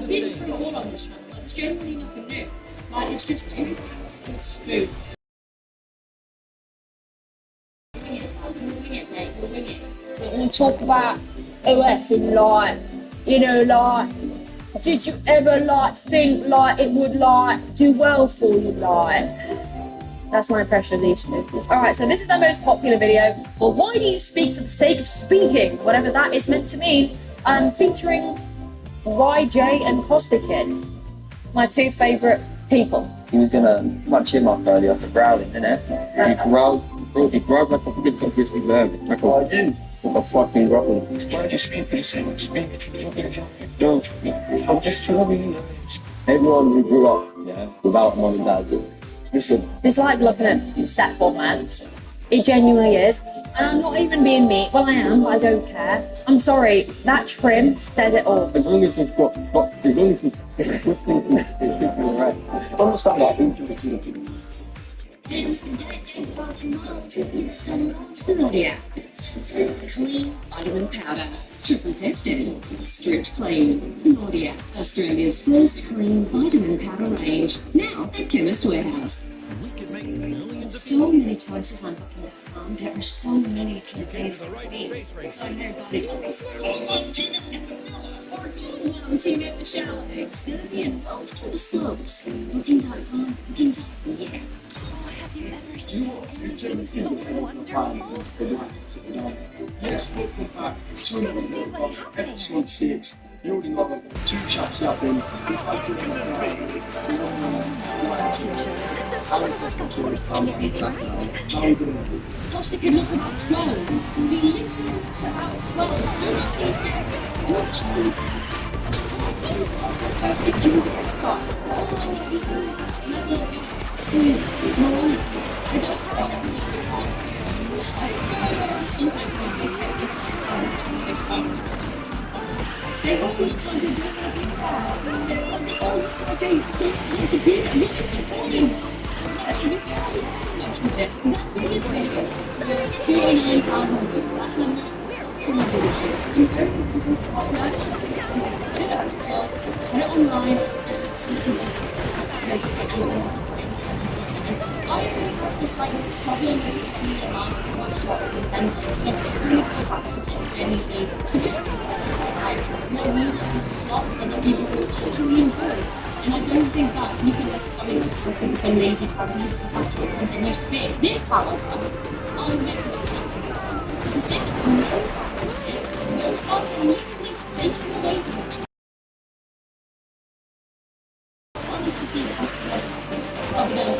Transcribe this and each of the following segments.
I've been through it all on this channel. Like, it's genuinely nothing new. Like, it's just two facts and food. Wing it, mate. We'll wing it. Like, when we talk about OF and like, you know, like, did you ever like think like it would like do well for you, like? That's my impression of these two. Alright, so this is their most popular video. Well, why do you speak for the sake of speaking? Whatever that is meant to mean. Featuring YJ and Costa Kid. My two favourite people. He was gonna punch him up earlier for growling, innit? He growled like a flipping grizzly bear. Like a fucking growl. Why do you speak for the sake of speaking? No, I'm just trying. Everyone who grew up, yeah, without mum and dad, listen. It's like looking at set formats. It genuinely is. And I'm not even being mean. Well, I am, but I don't care. I'm sorry, that trim said it all. As long as you've got, as long as you're listening, it's alright. Understand that, enjoy it. Claudia, clean vitamin powder, triple tested, strict clean. Claudia, Australia's first clean vitamin powder range, now at Chemist Warehouse. So many choices on booking.com. There are so many TVs to see. So nobody goes, one team in the villa, or one team in the shower. It's going to be involved to the slopes. Booking.com, booking.com, yeah. You are doing so wonderful. Yes, welcome back to episode 6. You already know two chaps out there. Costa Kid looks about 12. He literally looks about 12. They all look like they're doing they all look like they want to be literally that's to be much with this. And that really is really good. There's £49. That's a much I'm very confusing to all that. Put it out to girls, put it online, and see if you want to. I have this like problem with coming around with my slot content, so it's really good for anything. So slot and then people who actually enjoy. And I don't think that you can necessarily criticize people for lazy content because that's what content used to be. This, however, I'll make it acceptable. Because this is no content literally takes it away from it. I want to see it as a stop now.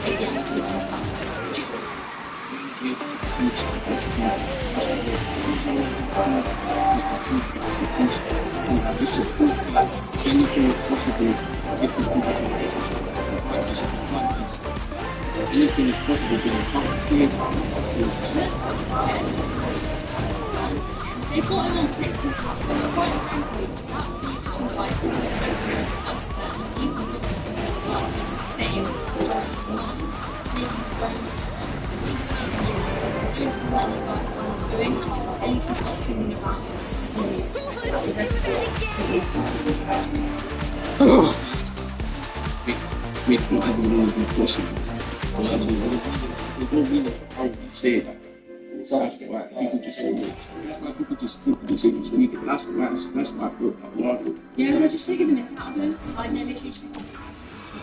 Take the absolute and stuff. Anything possible if you can anything is possible to they've got him on TikTok stuff, but quite frankly, that musician guy's been doing most of the house there, and people look at some of the time in the same months, maybe doing something like that, doing, at least he's got something about it. We can have a little bit possible. There's no reason how you say that. It's actually why people just say it. That's why people just think they say this week. That's why I feel about it. Yeah, they're just taking the mick out of it. I nearly just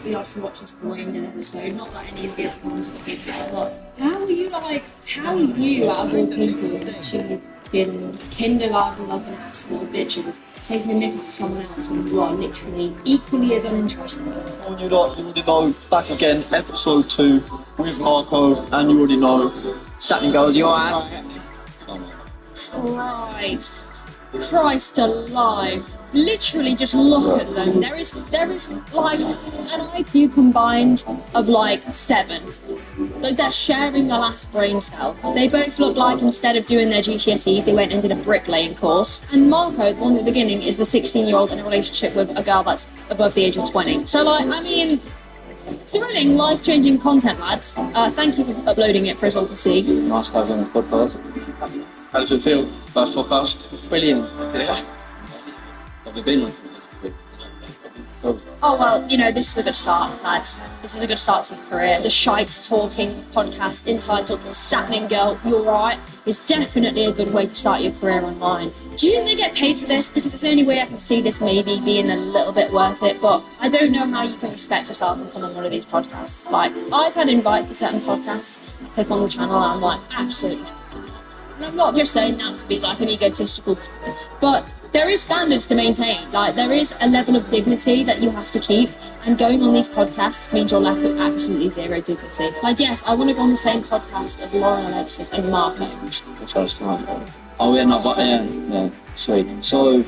we also watch this boring episode. Not that any of these ones are big, but how are you out of all people to in kindergarten like an absolute bitches, taking the mick out of someone else when you are literally equally as uninterested? You already know, back again, episode 2 with Marco, and you already know, Saturday girls, you alright? Christ alive. Literally just look at them. There is like an IQ combined of like 7. Like they're sharing the last brain cell. They both look like instead of doing their GCSEs, they went and did a bricklaying course. And Marco, the one at the beginning, is the 16-year-old in a relationship with a girl that's above the age of 20. So like, I mean, thrilling, life-changing content, lads. Thank you for uploading it for us all to see. Nice guys on the podcast. How does it feel? First podcast? Brilliant. Yeah. Have you been? So, Oh, well, you know, this is a good start, lads. This is a good start to your career. The Shite Talking podcast entitled What's Happening Girl, You're Right is definitely a good way to start your career online. Do you think they get paid for this? Because it's the only way I can see this maybe being a little bit worth it, but I don't know how you can respect yourself and come on one of these podcasts. Like, I've had invites for certain podcasts, I click on the channel and I'm like, absolutely. And I'm not just saying that to be like an egotistical, but there is standards to maintain. Like, there is a level of dignity that you have to keep, and going on these podcasts means you're left with absolutely zero dignity. Like, yes, I want to go on the same podcast as Lauren Alexis and Marco. first time. Oh yeah, no, but yeah, sweet. So,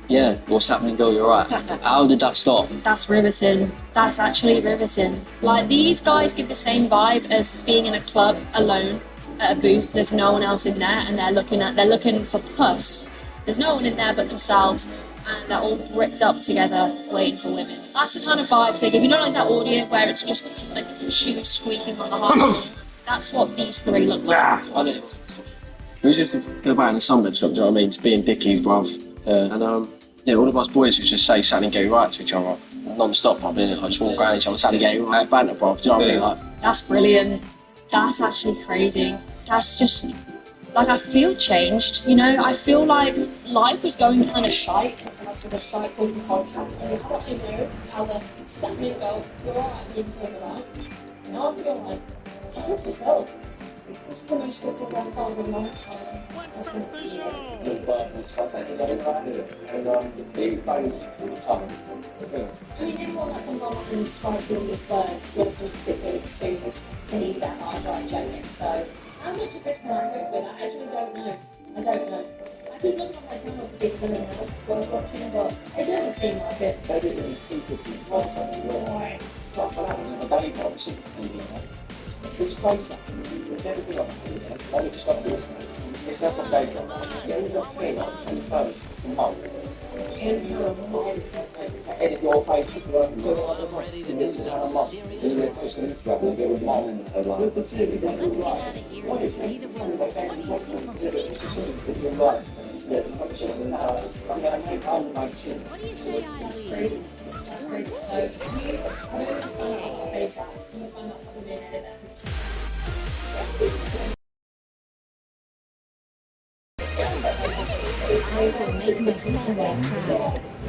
yeah, what's happening, girl? You're right. How did that start? That's riveting. That's actually riveting. Like, these guys give the same vibe as being in a club alone at a booth. There's no one else in there, and they're looking for puss. There's no one in there but themselves, and they're all bricked up together, waiting for women. That's the kind of vibes they give. You know, like that audio where it's just like shoes squeaking on the hardwood. That's what these three look like. I know. We was just about in the sunbed shop, do you know what I mean? Just being dickies, bruv. And yeah, all of us boys used to just say Saturday gay right to each other non-stop. I just walk around each other, Saturday gay right, banter, bruv. Do you know what I mean? Like, That's brilliant. That's actually crazy. That's just, like, I feel changed, you know? I feel like life was going kind of shite until I saw the Shite Talking podcast. And how do you know how the Stephanie girl, you're right, you can about. Now I feel like, I feel fulfilled. This is the most fulfilled I've felt in my life. Let's start the show. I mean, anyone that comes on and tries to be third, you obviously particularly experience to need that hard right joking. So, how much of this can I cope with? I actually don't know. I don't know. I keep looking at my camera to see if there's anyone else while I'm watching, but it doesn't seem like it. Ready to do some serious work. Let's get out of here and see the world. What do you say I leave? That's crazy. So, you face that. You find out how to edit that. I will make my family proud.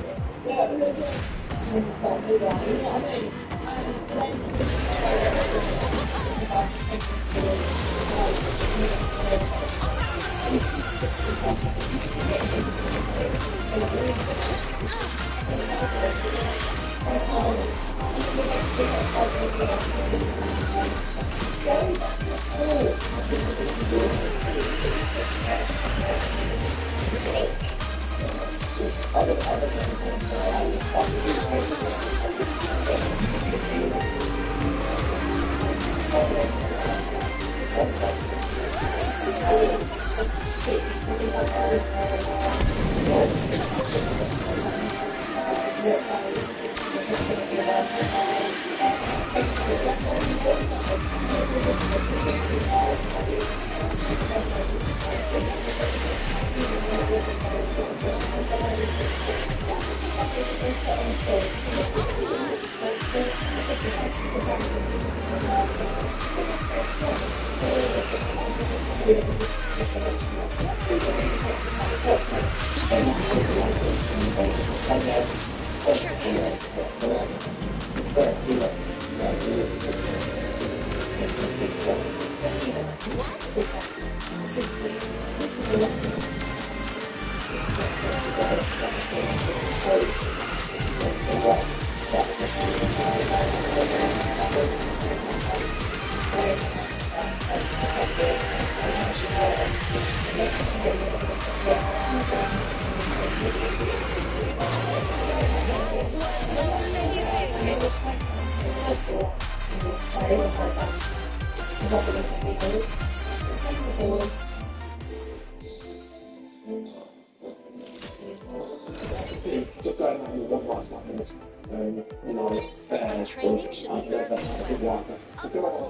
My training should serve me well. Of course.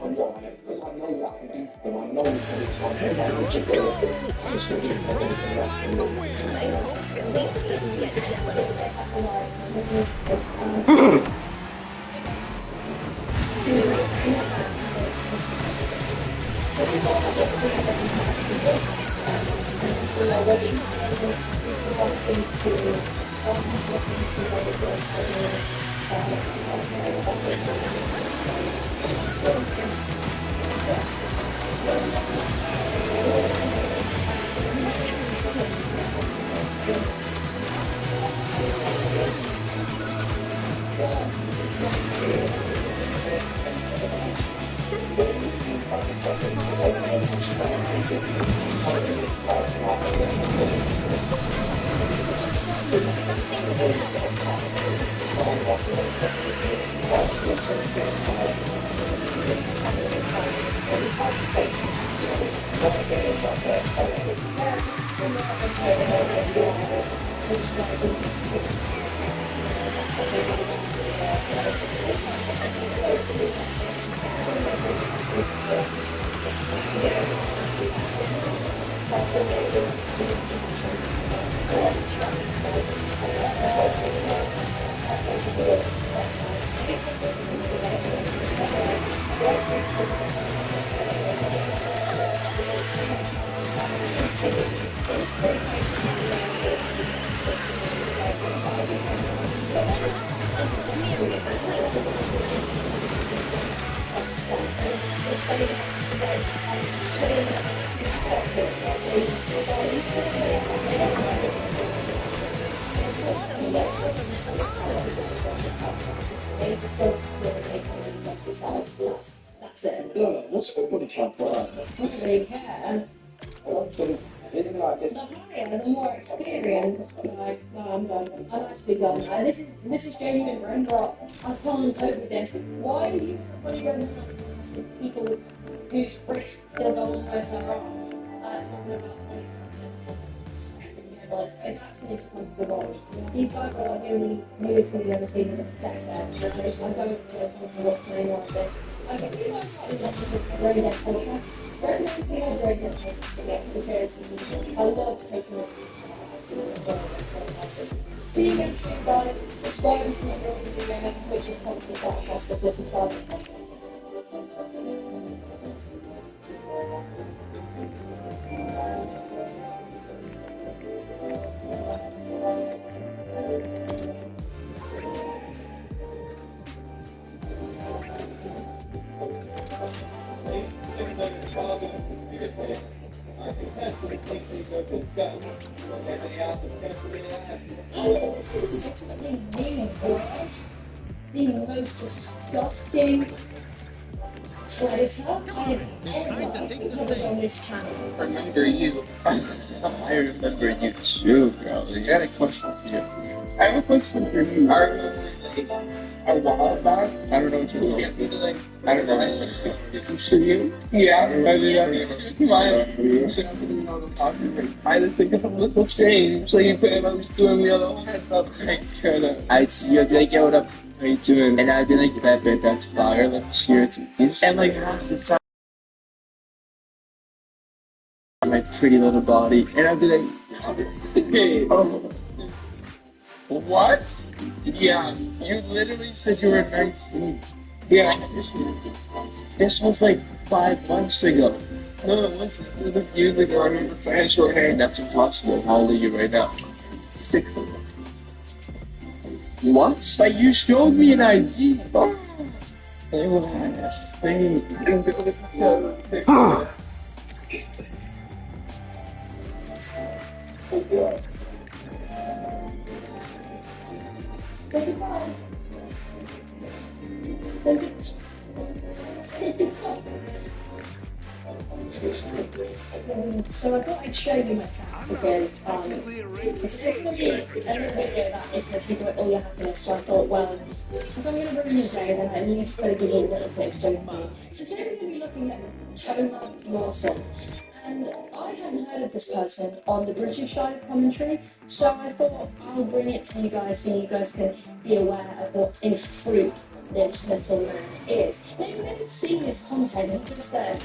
I hope Philippe doesn't get jealous. That's it. Yeah, what's the body count for that? I don't really care. The higher, the more experience. Like, no, I'm done. I'm actually done. This is genuine, Brenda. I can't cope with this. Why are you somebody going to people whose wrists still go on both their arms? Talking about it's actually uncomfortable. These guys are like the only nudity I've ever seen as a step there. I don't feel comfortable playing like this. Like, if you guys want to listen to the Road podcast, don't listen to the Road podcast because I love taking it. See you next week, guys. Subscribe if you want to do it, which is probably podcast, but subscribe. This is ultimately the worst, the most disgusting predator I've ever on this channel. I remember you. I remember you too, bro. I got a question for you. I have a question for you. I remember like a while back. I don't know what you're looking at. Like, I don't know. I sent pictures to you. Yeah, I did that. She was smiling. I just think it's a little strange. So you put him on doing the other one stuff. I'd see you, I'd be like, yo, what up? How you doing? And I'd be like, that's fire. Like, cheer to this. And like half the time, my pretty little body. And I'd be like, hey, oh. What? Yeah, you literally said you were 19. Yeah, this was like 5 months ago. No, it wasn't. It was a few years ago. I remember I had short hair. That's impossible. How old are you right now? 6. What? But you showed me an ID. Oh, it was insane. So I thought I'd show you my cat because it's going to be a little video that is going to take away all your happiness. So I thought, well, if I'm going to ruin your day, then at least got to give you a little bit of dopamine. So today we're going to be looking at toner morsel. And I hadn't heard of this person on the British side of commentary, so I thought I'll bring it to you guys so you guys can be aware of what a fruit this little man is. Now, you may have seen his content, he just said,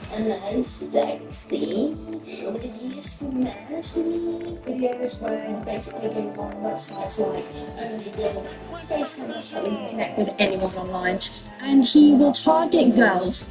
hello, sexy, would you smash me? Videos where he basically goes on websites like OnlyWorld, Facebook, website where you can connect with anyone online, and he will target girls,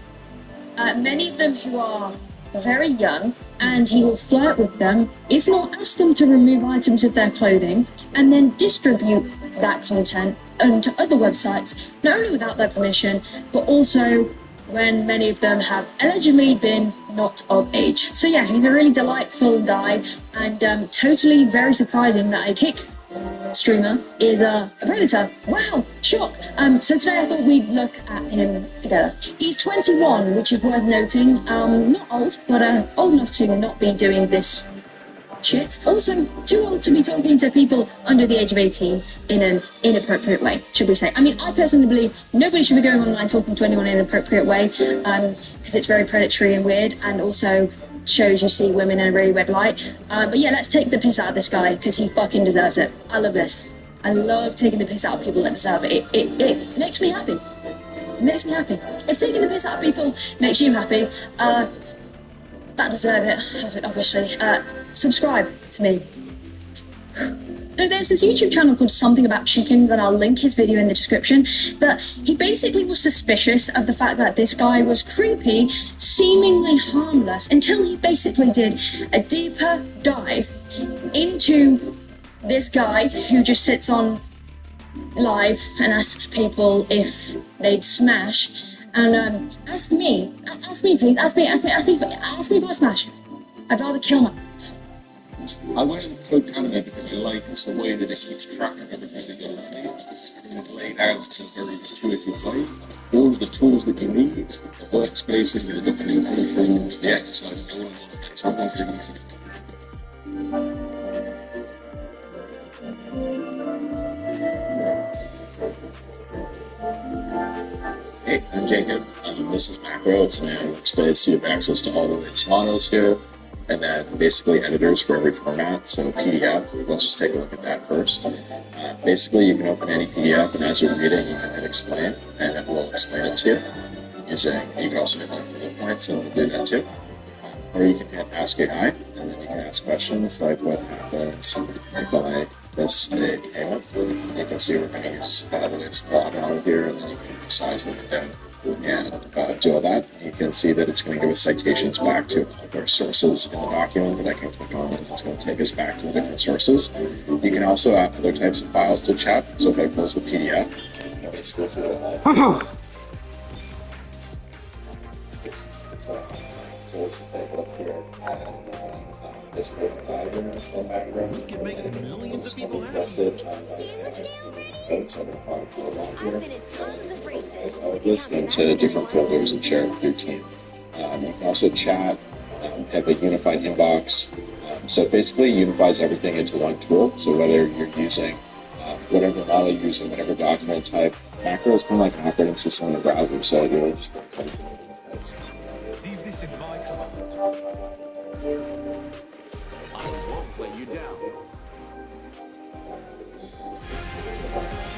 many of them who are very young, and he will flirt with them, if not ask them to remove items of their clothing, and then distribute that content onto other websites, not only without their permission, but also when many of them have allegedly been not of age. So yeah, he's a really delightful guy, and totally very surprising that a kick streamer is a predator. Wow, shock. So today I thought we'd look at him together. He's 21, which is worth noting. Not old, but old enough to not be doing this shit. Also, too old to be talking to people under the age of 18 in an inappropriate way, should we say. I mean, I personally believe nobody should be going online talking to anyone in an inappropriate way, because it's very predatory and weird, and also shows you see women in a really red light. But yeah, let's take the piss out of this guy, because he fucking deserves it. I love this. I love taking the piss out of people that deserve it. It makes me happy. It makes me happy. If taking the piss out of people makes you happy, that deserve it, obviously. Subscribe to me. So there's this YouTube channel called Something About Chickens, and I'll link his video in the description, but he basically was suspicious of the fact that this guy was creepy, seemingly harmless, until he basically did a deeper dive into this guy who just sits on live and asks people if they'd smash, and ask me please, ask me if I smash. I'd rather kill my... I learned Code Canada because I like the way that it keeps track of everything that you're learning. It's laid out in a very intuitive way. All of the tools that you need, the workspaces, the documentation, the exercises, all of those are one thing easy. Hey, I'm Jacob. This is Macro. It's my workspace, so you have access to all the latest models here. And then basically editors for every format. So PDF, let's just take a look at that first. Basically, you can open any PDF, and as you're reading, you can hit explain, and it will explain it to you. You can also hit like bullet points, and it will do that too. Or you can hit ask AI, and then you can ask questions like what happens if I miss a payment. You can see we're going to use the latest log model here, and then you can resize the window and do all that. You can see that it's going to give us citations back to all of our sources in the document that I can click on, and it's going to take us back to the different sources. You can also add other types of files to chat. So if I close the PDF, basically You can make millions of people happy. This into different folders and share it with your team. You can also chat, have a unified inbox. So it basically unifies everything into one tool. So whether you're using whatever model you're using, whatever document type, Macro is kind of like an operating system in the browser. So it really just Leave this in my command. I won't let you down.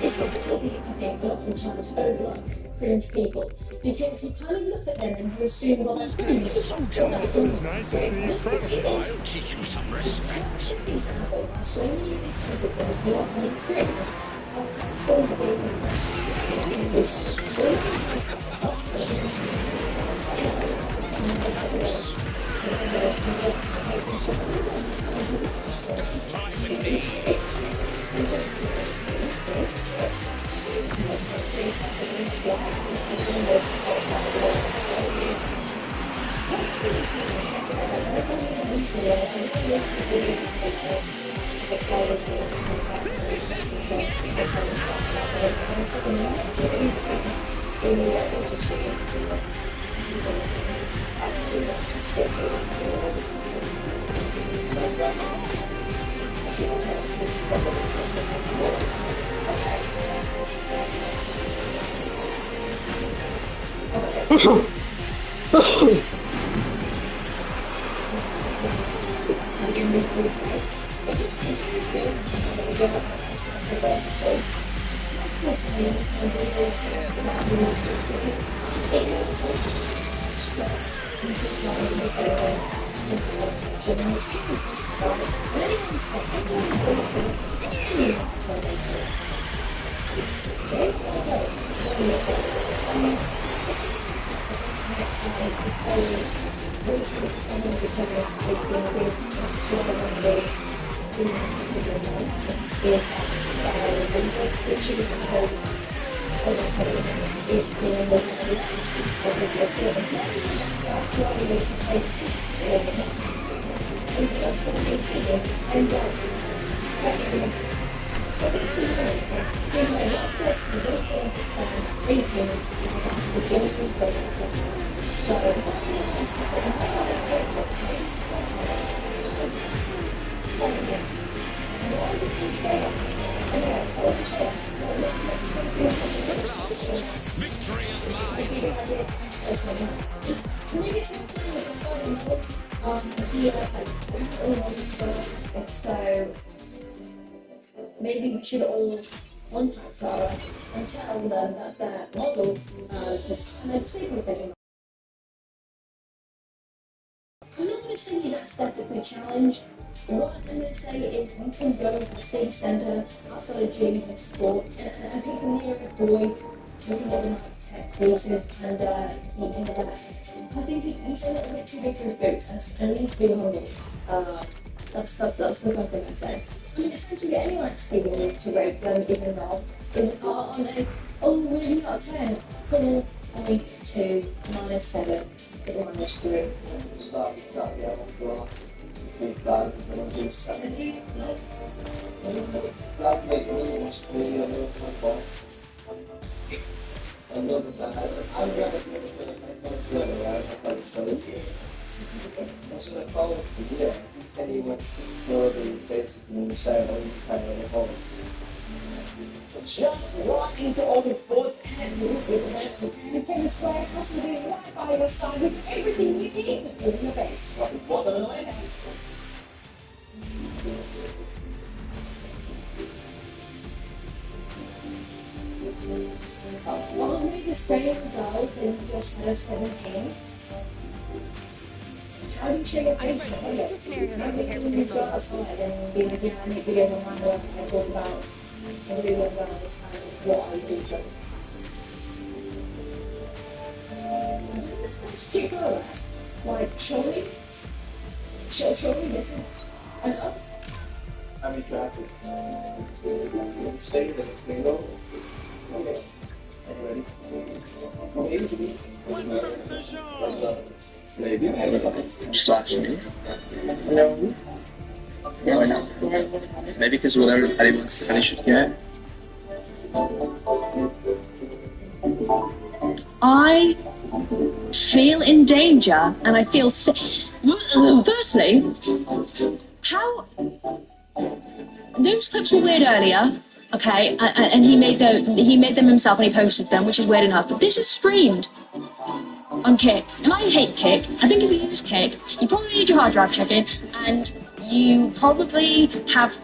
It's not easy, I think, oftentimes overlook cringe people, because you kind of look at them and you assume, well, that's cringe. So jealous. It's nice to see you try. I'll teach you some respect. So many of these people who are really cringe So maybe we should all contact Zara and tell them that their model has had significant. I'm not going to say he's aesthetically challenged. What I'm going to say is you can go to the city centre outside of gym for sports and people near a boy looking at them like tech courses and thinking of that. I think he's a little bit too big for his boots and needs to be humble. That's the one thing I'd say. I mean, essentially any like skill to rate them is involved. On a, really out of 10, 4.2 minus 7 is a minus 3. Just walking to all the sports and you can swear possibly right by your side with everything you need to feel your best. What the limits? Only the same girls in your set of 17. How do you shake your face? You go outside and be like, yeah, I make videos on my work and I talk about everyone guys and what I do. This one's cute girl ass. Like, show me this is enough. I'm attracted. Say that it's single. Okay. Ready? Maybe. Slash me. No. Why not? Maybe because whatever anyone's said he should get. I feel in danger and I feel sick. Firstly, how those clips were weird earlier, okay, and he made them himself and he posted them, which is weird enough. But this is streamed on Kick, and I hate Kick. I think if you use Kick, you probably need your hard drive checking, and you probably have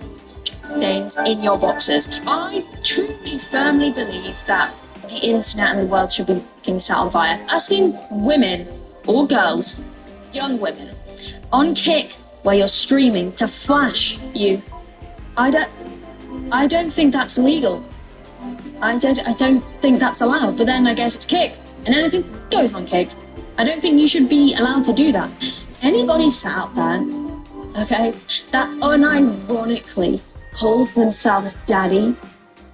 names in your boxes. I truly, firmly believe that the internet and the world should be being set on fire. I've seen women or girls, young women, on Kick where you're streaming to flash you. I don't think that's legal. I don't think that's allowed. But then I guess it's Kick, and anything goes on Kick. I don't think you should be allowed to do that. Anybody sat out there, okay, that unironically calls themselves daddy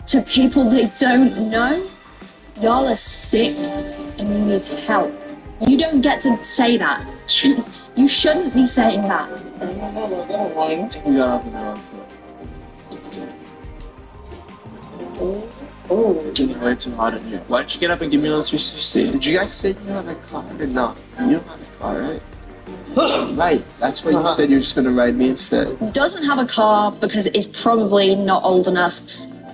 to people they don't know, y'all are sick and you need help. You don't get to say that. You shouldn't be saying that. Oh, getting way too hot in here. Why don't you get up and give me a little 360? Did you guys say you have a car or not? You don't have a car, right? Right, that's why you said you're just gonna ride me instead. Doesn't have a car because it's probably not old enough.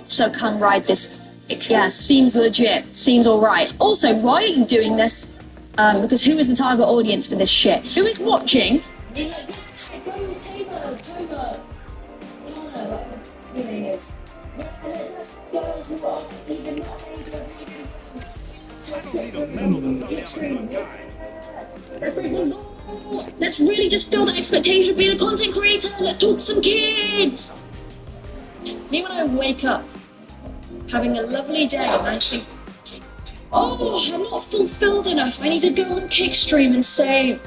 So come ride this. Yeah, seems legit. Seems alright. Also, why are you doing this? Because who is the target audience for this shit? Who is watching? Girls who are even not older, let's really just build the expectation of being a content creator. Let's talk to some kids. Me when I wake up, having a lovely day, and I think, oh, I'm not fulfilled enough. I need to go on Kickstream and say.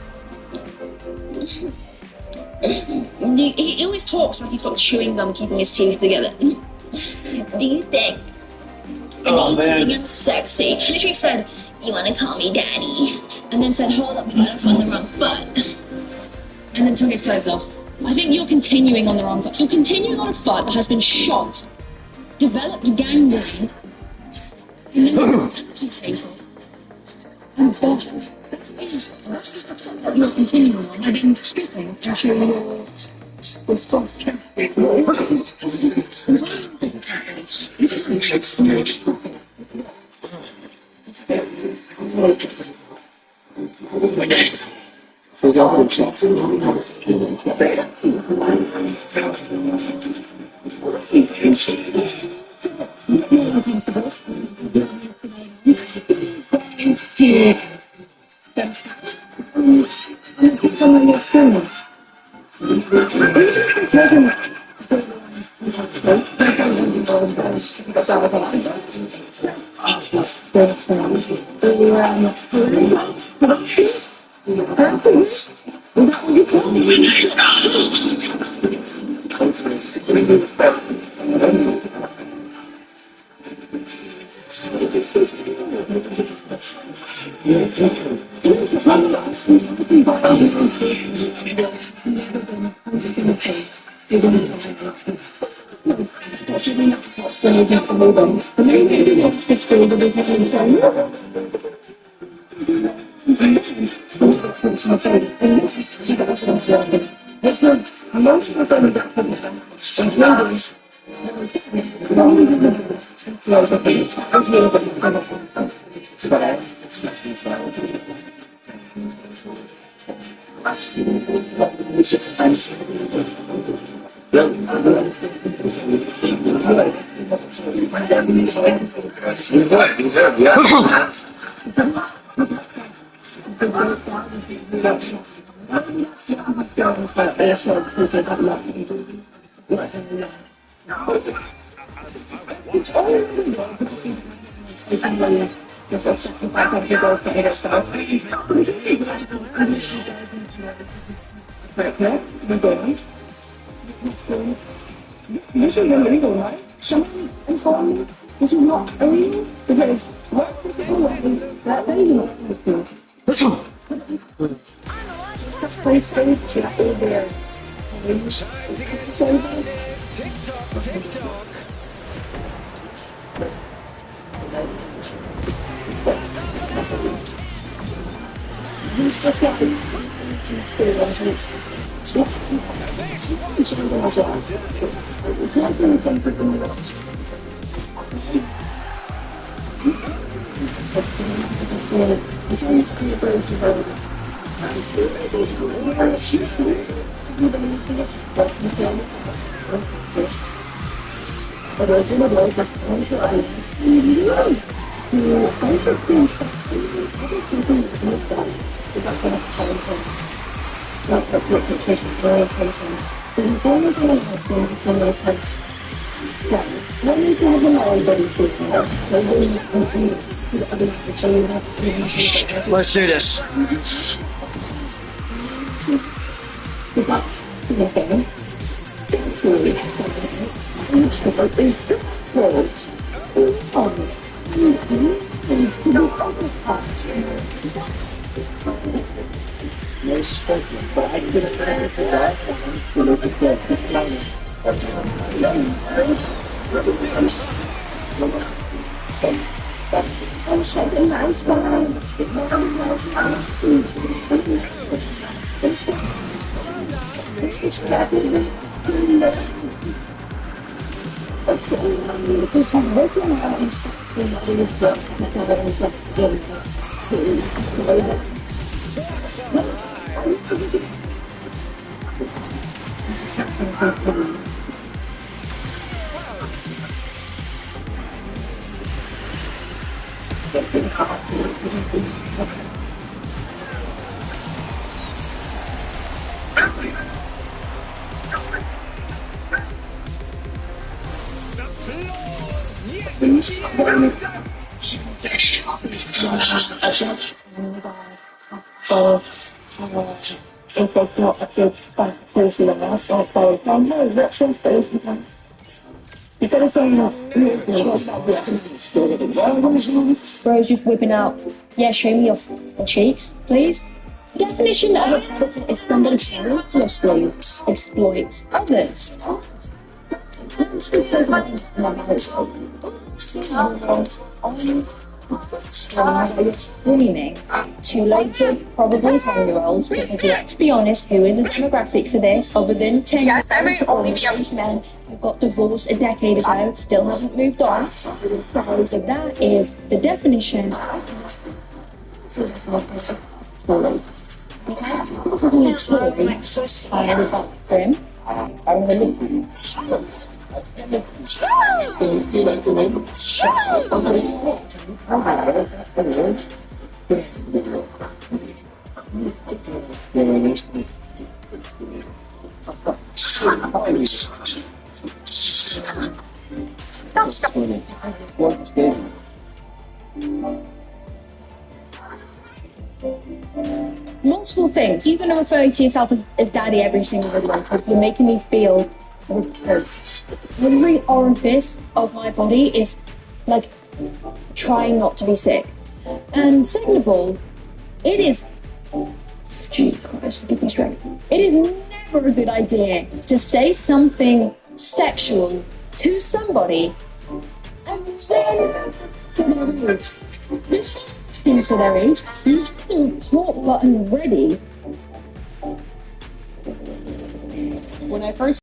He always talks like he's got chewing gum keeping his teeth together. Do you think? I'm sexy. Literally said, "You wanna call me daddy?" And then said, "Hold up, I found the wrong foot." And then took his clothes off. I think you're continuing on the wrong foot. You're continuing on a foot that has been shot, developed gangrene, and then amputated and bottled. You're continuing on. I've been skipping until you're soft. This is illegal, right? Someone informed me this is not illegal because what is the way that baby just play safe to hold their TikTok. He's just got to Let's do this. If they've got a good facility on us, I'll say, oh no, what's in food? Instead of saying, Rose, you're whipping out, yeah, show me your cheeks, please. The definition of a predator is somebody who ruthlessly exploits others. Screaming to loads of probably 10-year-olds, because let's be honest, who is the demographic for this other than 10-year-old men who got divorced a decade ago, still haven't moved on? So that is the definition. Multiple things. You're going to refer to yourself as daddy every single video. You're making me feel every orifice of my body is like trying not to be sick. And second of all, it is, Jesus Christ, give me strength. It is never a good idea to say something sexual to somebody and then for their age. This thing for their age, you have the report button ready. When I first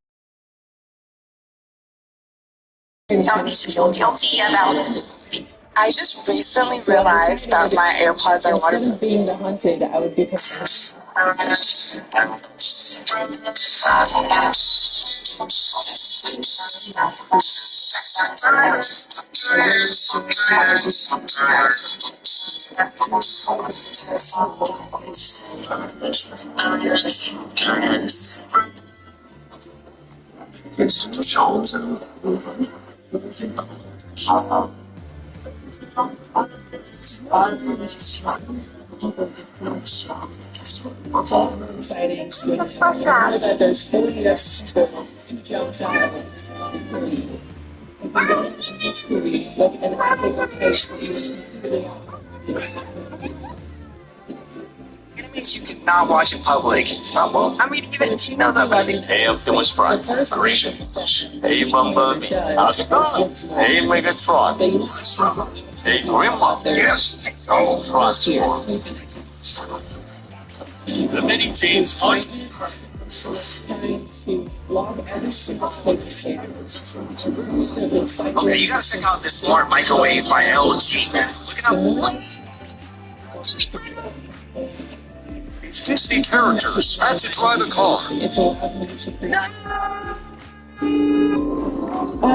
don't need to feel guilty about it. I just recently realized that my AirPods are instead waterproof. of being the hunted, I would be exciting. That there's 4 years to jump out. Look at It means you cannot watch in public. I mean, even if you know that about it. Hey, I'm feeling Sprite. Green. Hey, Bumblebee. How's it going? Hey, Megatron. Hey, Grandma. Yes. Oh, Transform. The mini teams fight. Okay, you gotta check out this smart microwave by LG. Look it up. It's Disney characters. Had to drive a car.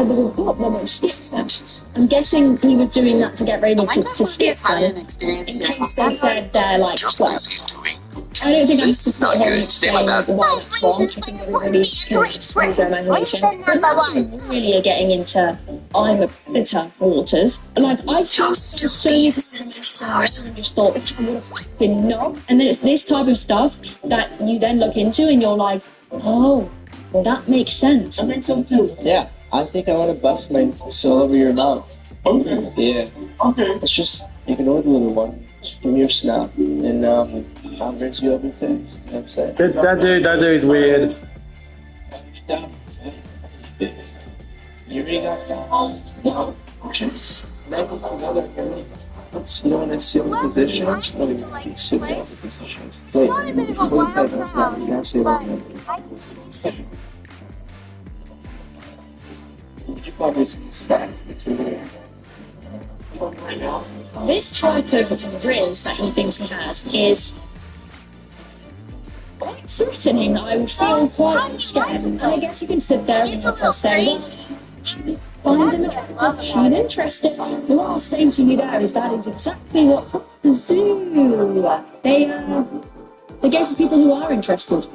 The report memo skipped them. I'm guessing he was doing that to get ready to skip them. In case they said they're like 12. I don't think I'm supposed to sit here and explain why that's wrong. I think everybody can use their imagination. But now really are getting into I'm a predator waters. Like, I just thought, what a fucking knob. And then it's this type of stuff that you then look into and you're like, oh, well, that makes sense. That makes sense too. Yeah, I think I want to bust my soul over your mouth. Okay. Yeah. Okay. Let's just ignore the little one. Just give me your snap. And I'll rinse you over things. You know what I'm saying? That dude is weird. You really got down. Let's go in a sitting position. Let's sit down in position. Wait, before you type out now, you gotta say that. You probably take this back. This type of grizz that he thinks he has is quite threatening. I would feel quite scared. And I guess you can sit there and say, She finds him attractive. She's interested. But what I'll say to you there is that is exactly what hookers do. They go for people who are interested.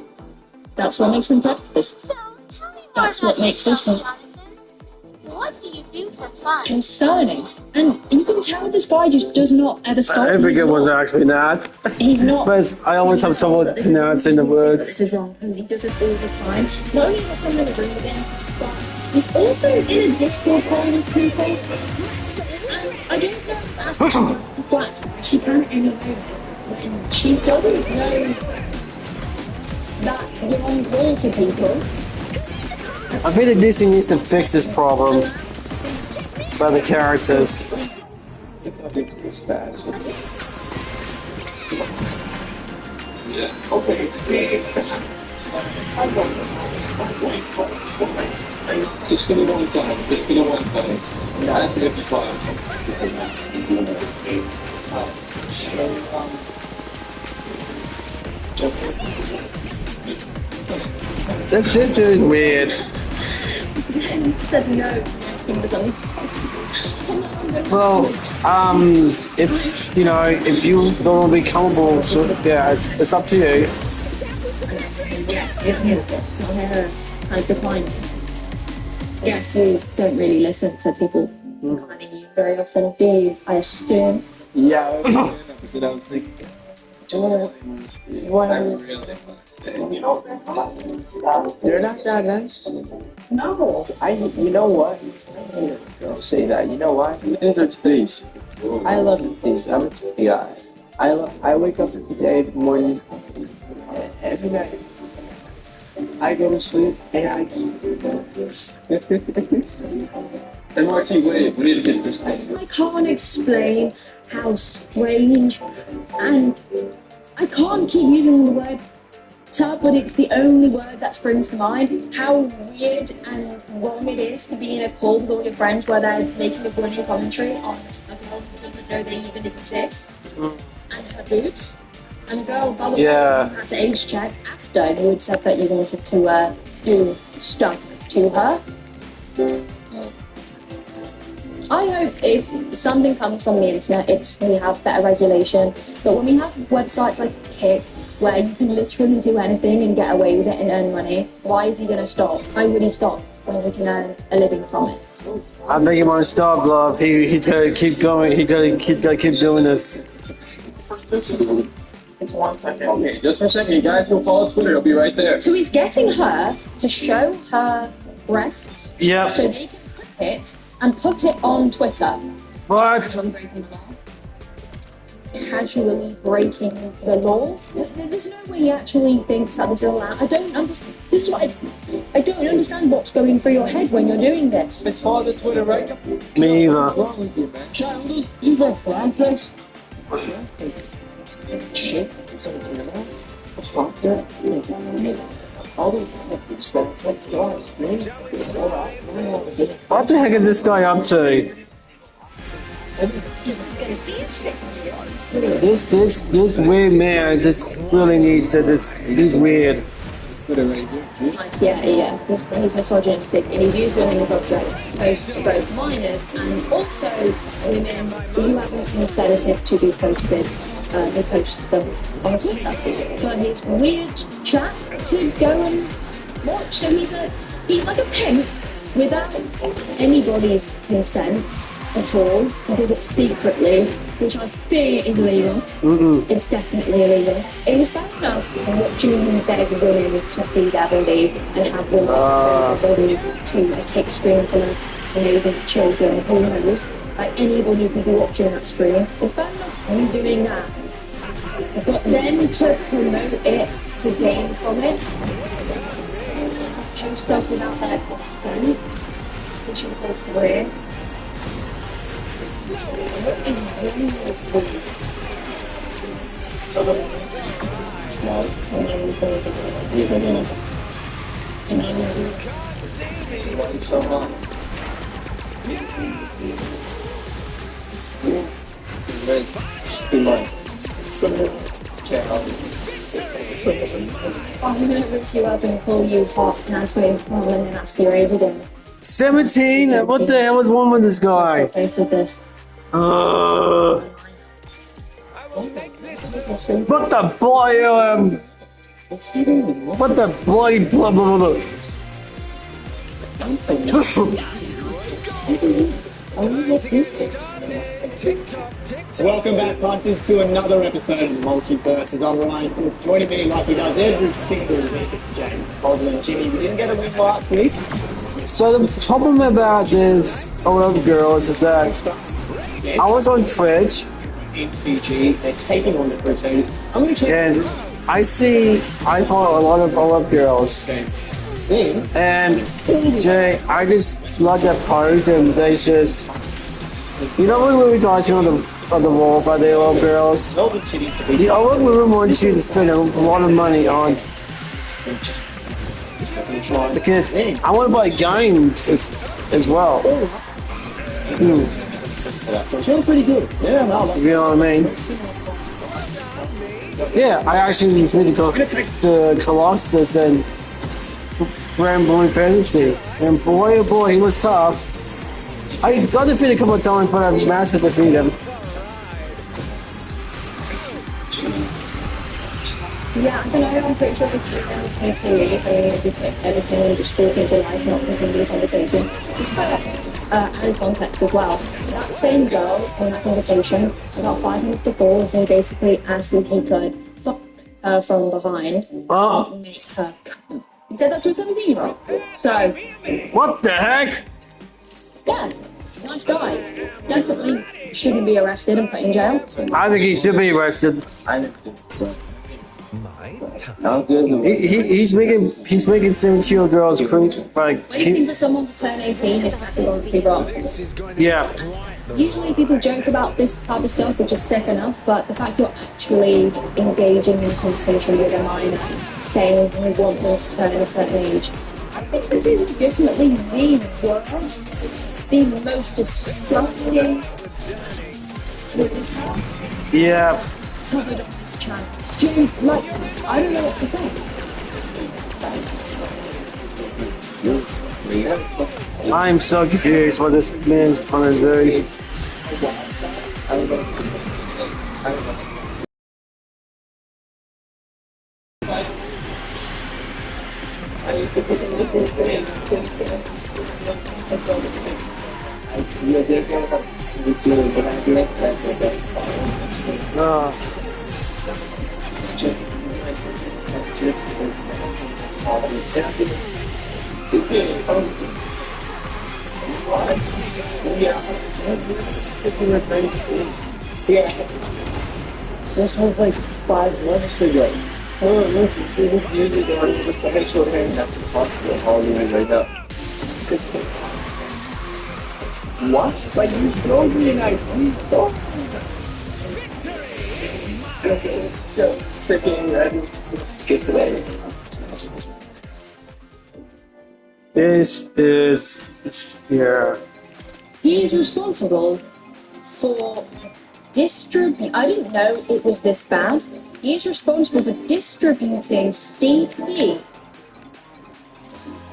That's what makes them predators. So, tell me more That's about what makes this yourself, one Jonathan. What do you do for fun? concerning. And you can tell this guy just does not ever stop. I think He's it was not- actually not. He's not. But I always have trouble pronouncing the This words. is wrong because he does this all the time. Not only has someone in the room with him, but he's also in a Discord calling his people. And I don't know if that's the flat. She can anyway when she doesn't know that you're on call to people. I feel like Disney needs to fix this problem by the characters. Yeah. Okay. Just give me one time. Just give me one time. Yeah, it'll be fine. This dude is weird. And you said no to me asking for something. Well, it's, you know, if you don't want to be comfortable, so yeah, it's up to you. Yes, I decline. Yes, you don't really listen to people declining you very often, do you? I assume. Yeah. Because I was thinking, You're not that nice. No, you know what? Don't say that. You know why? things are today's. I love the things. I'm a TV guy. I wake up every morning, every night. I go to sleep and I And Marty, wait, we need to get this thing. I can't explain how strange, and I can't keep using the word tub, but it's the only word that springs to mind. How weird and wrong it is to be in a call with all your friends where they're making a running commentary on a girl who doesn't know they even exist, and her boobs. And a girl, by the way, had to age check after you had said that you wanted to do stuff to her. I hope if something comes from the internet, we have better regulation. But when we have websites like Kick, where you can literally do anything and get away with it and earn money, why is he going to stop? Why would he stop when we can earn a living from it? I think he won't stop, love. He's gotta keep going. He's gotta keep doing this. Okay, just for a second, you guys go follow Twitter. I'll be right there. So he's getting her to show her breasts Yep. so they can clip it and put it on Twitter. What? Casually breaking the law. There's no way he actually thinks that this is allowed. I don't understand. This is what I don't understand what's going through your head when you're doing this. It's Father Twitter, right? Me either. What's wrong with you, man? Child, these are Francis. shit. So you know, fuck that. All the stuff that's going What the heck is this guy up to? This weird man just really needs to he's weird. Yeah. He's misogynistic and he's used women as objects, both to both minors and also women who haven't consented to be posted. He posts them on Twitter for his weird chat to go and watch. So he's like a pimp without anybody's consent at all. He does it secretly, which I fear is illegal. It's definitely illegal. It is bad enough watching beg women to see their body and have women expose their body to a kick screen full of even children, who knows. Like anybody could be watching that screen. It's bad enough you doing that. But then to promote it, to gain from it, post stuff without their consent, which is their career. What is wrong with you? I'm gonna rip you up and call you hot and ask for your phone and then ask your age again. 17? What the hell is wrong with this guy? Face with this. What the boy, what the bloody blah blah blah. Welcome back, punters, to another episode of Multiverses. I'm Ryan. Joining me like he does every single week, it's James, Odlin, Jimmy. We didn't get a win last week. So the problem about this OLF girls is that I was on Twitch In Fiji, they're taking on the Crusaders. I'm going to check. and I follow a lot of OLF girls. And Jay, I just love their pose and they just, you know when we were talking on the wall by the OLF girls? The OLF women want you to spend a lot of money on, because I want to buy games as well. So it's really pretty good. Yeah, no, You know what I mean? Yeah, I actually was really go to Colossus and Grand Blue Fantasy. And boy, oh boy, he was tough. I got defeated a couple of times, but I managed to defeat him. Yeah, I don't know, I'm pretty sure it's me too. Everything and just talking to life, not continue the conversation. Just out of context as well. That same girl in that conversation, about 5 minutes before, he basically asked if he could fuck her from behind and make her come. He said that to a 17-year-old. So, what the heck? Yeah, nice guy. Definitely shouldn't be arrested and put in jail. I think he should be arrested. He's making 17-year-old girls creep. Waiting for someone to turn 18 is categorically wrong. Yeah. Usually people joke about this type of stuff, which is sick enough, but the fact you're actually engaging in a conversation with a minor, saying you want them to turn a certain age, I think this is legitimately the worst, the most disgusting Twitter Yeah. covered on this channel. Dude, like, I don't know what to say. I'm so confused what this man's trying to do. Yeah. This was like 5 months ago. Oh, look, it's even music on the facial hair. That's impossible. All the way right up. What? Like, you showed me and I thought. Freaking get today. This is here. He is responsible for I didn't know it was this bad. He is responsible for distributing CP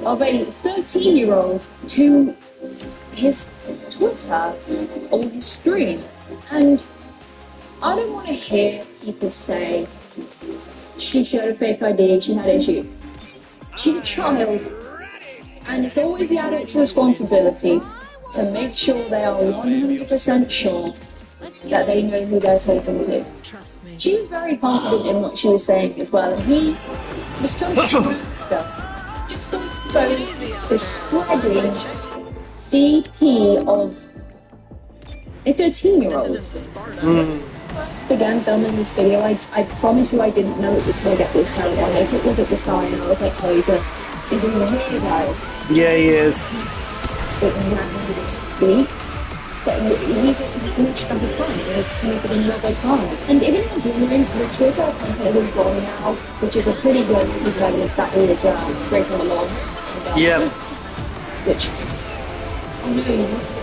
of a 13-year-old to his Twitter or his stream. And I don't want to hear people say she showed a fake ID, she had issue. She's a child, and it's always the adult's responsibility to make sure they are 100% sure that they know who they're talking to. She was very confident in what she was saying as well, and he was trying to spread stuff. Just to expose the spreading CP of a 13-year-old. First began filming this video, I promise you I didn't know it was going to get this carried on. I took a look at this guy and I was like, oh, he's a weirdo. Yeah, he is. But deep. But he's much as a fan, and he committed another crime. And if anyone's wondering, the Twitter account that we've got now, which is a pretty good piece of evidence that he is breaking the law. Yeah. Which,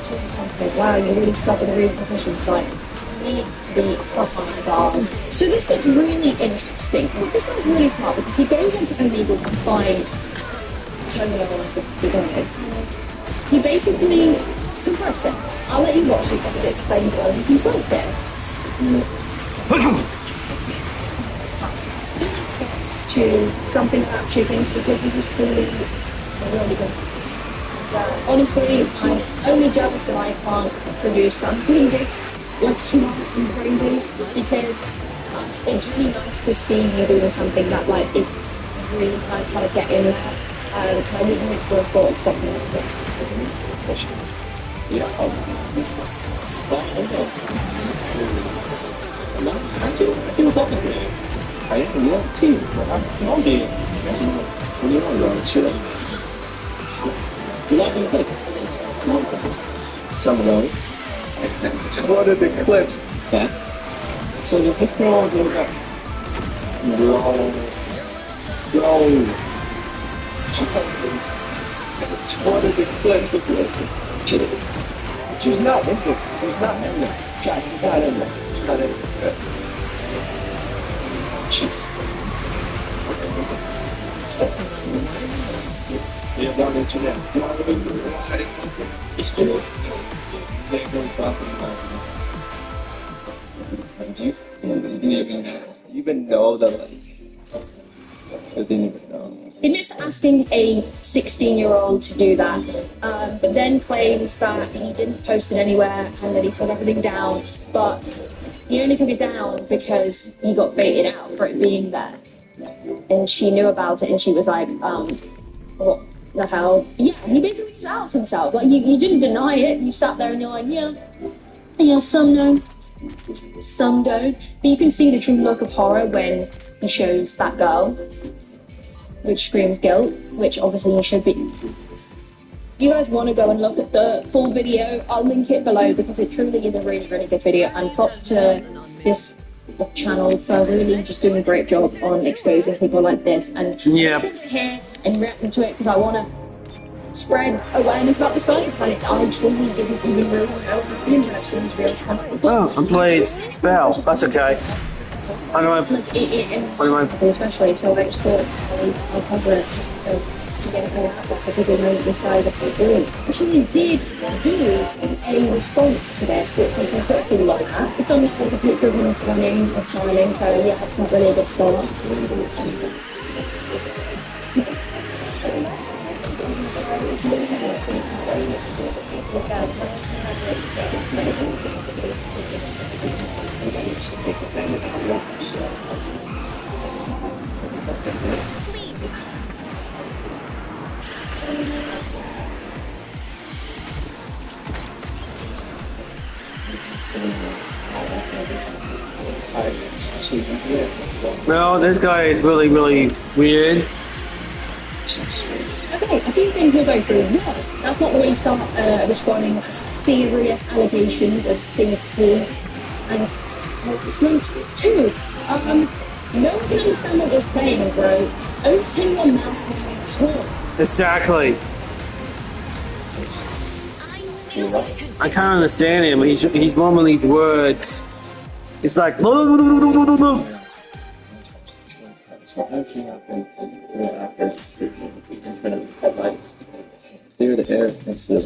Twitter account to go, wow, you really suck at the repercussions. It's like, we need to be up on our bars. So this gets really interesting. This guy's really smart because he goes into Illegal to find terminal designers. he basically confronts him. I'll let you watch it because it explains it all. He confronts him. To something about chickens because this is truly really good. Honestly, I'm only jealous that I can't produce something this like smart and crazy because it's really nice to see you doing something that like is really kind of trying to get in there. I wouldn't have thought of something like this. Yeah, I feel definitely. I am, yeah. See, I'm the 21 rounds, sure. Do that in clip. Some of those. What are the clips? Yeah. So the first one will go. Bro. What are the clips of it? She's not in there. She's not in there. She's not in there. She's not in there. Jeez. Yeah, down into that. It's still they go do you even know that like I didn't even know. He missed asking a 16-year-old to do that, but then claims that he didn't post it anywhere and that he took everything down, but he only took it down because he got baited out for it being there. And she knew about it and she was like, what the hell? Yeah, he basically just outs himself. Like, you didn't deny it, you sat there and you're like, yeah, some know, some don't. But you can see the true look of horror when he shows that girl, which screams guilt, which obviously you should be. If you guys want to go and look at the full video, I'll link it below because it truly is a really, really good video. And props to this channel for really just doing a great job on exposing people like this. And here and reacting to it because I want to spread awareness about this guy because I truly didn't even really know the internet seems to be able to come up with. Oh, I'm playing Spell. That's okay. I know. Especially, so I just thought I'll cover it just to get it all out there so people know that this guy is actually doing. Actually, did do a response to this, which we can put below that. It's only a picture of him running or smiling, so yeah, it's not really a good start. No, this guy is really, really weird. Okay, a few things we'll go through. Yeah, that's not the way you start responding to serious allegations of safety and smoke. Two, no one can understand what you're saying, bro. Open your mouth when you talk. Exactly. I can't understand him. He's mumbling these words. It's like. Clear the air instead of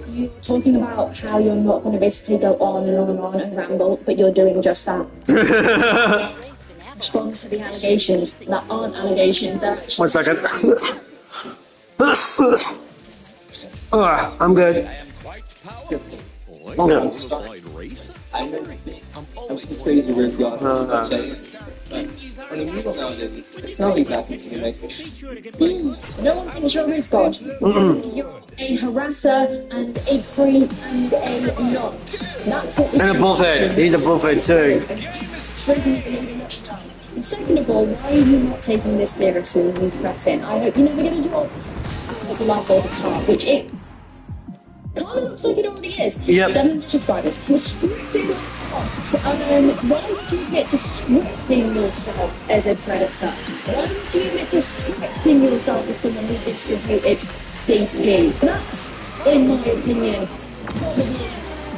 You're talking about how you're not going to basically go on and on and on and ramble, but you're doing just that. Respond to the allegations that aren't allegations. They're actually 1 second. I'm good. I'm so crazy where it's gone. On the middle nowadays, it's not exactly no one thinks you're his god. You're a harasser and a creep and a knot. That's what And a bullhead. He's a bullhead too. And second of all, why are you not taking this seriously when you threaten? I hope you never get a job. I hope your life falls apart, which it kind of looks like it already is. Yep. 7 subscribers. Restricted or not? Why would you admit to scripting yourself as a predator? Why would you admit to scripting yourself as someone who distributed CP? That's, in my opinion, probably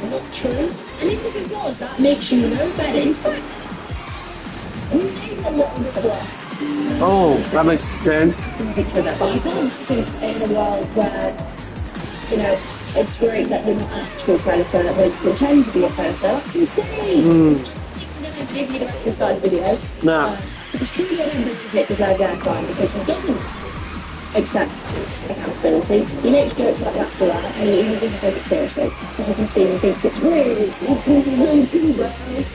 not true. And even if it was, that makes you no better. In fact, maybe a little bit worse. Oh, that makes sense. Picture that, but I can't think in a world where, you know, it's great that they're not an actual predator, that they pretend to be a predator. That's insane. Mm. I'm going to give you the rest of this guy's video. Nah. Because truly I don't believe it deserves airtime because he doesn't accept accountability. He makes jokes like that for that, and he doesn't take it seriously. As you can see, he thinks it's weird, it's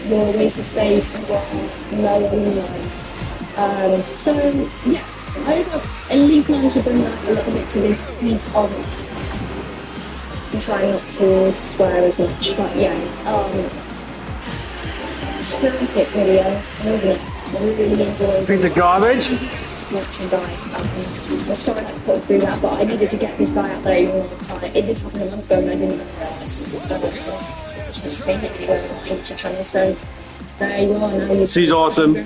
you're a waste of space, so, yeah, I hope I've at least managed to bring that a little bit to this piece of it. I'm trying not to swear as much, but yeah, terrific video, wasn't it? I really enjoyed Piece of garbage? watching guys. I'm sorry I had to put through that, but I needed to get this guy out there even more because this happened a month ago and I didn't even realise. It's been anywhere on my YouTube channel, so there you are now. She's awesome.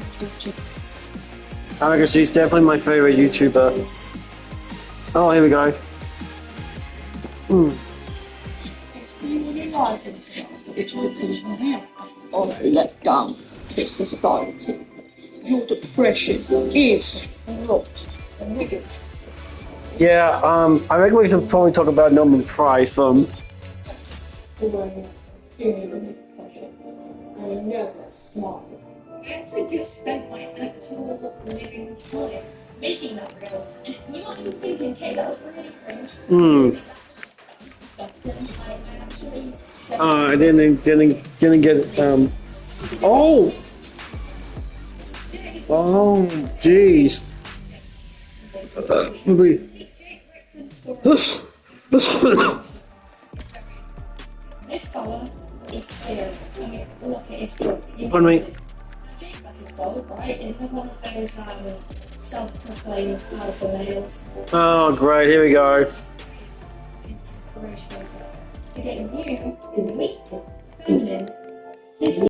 I reckon she's definitely my favourite YouTuber. Oh, here we go. Oh, let down this society. Your depression is not negative. Yeah, I reckon we should probably talk about Norman Price. I know that's smart. I actually just spent my actual living time making that reel. And you might be thinking, okay, that was really cringe. I didn't get oh jeez. This fella is serious. I mean, look at his foot. Pardon me. That's his fault, right? Isn't it one of those self-proclaimed alpha males? Oh, great. Here we go. Inspirational. To get you in weak, feminine,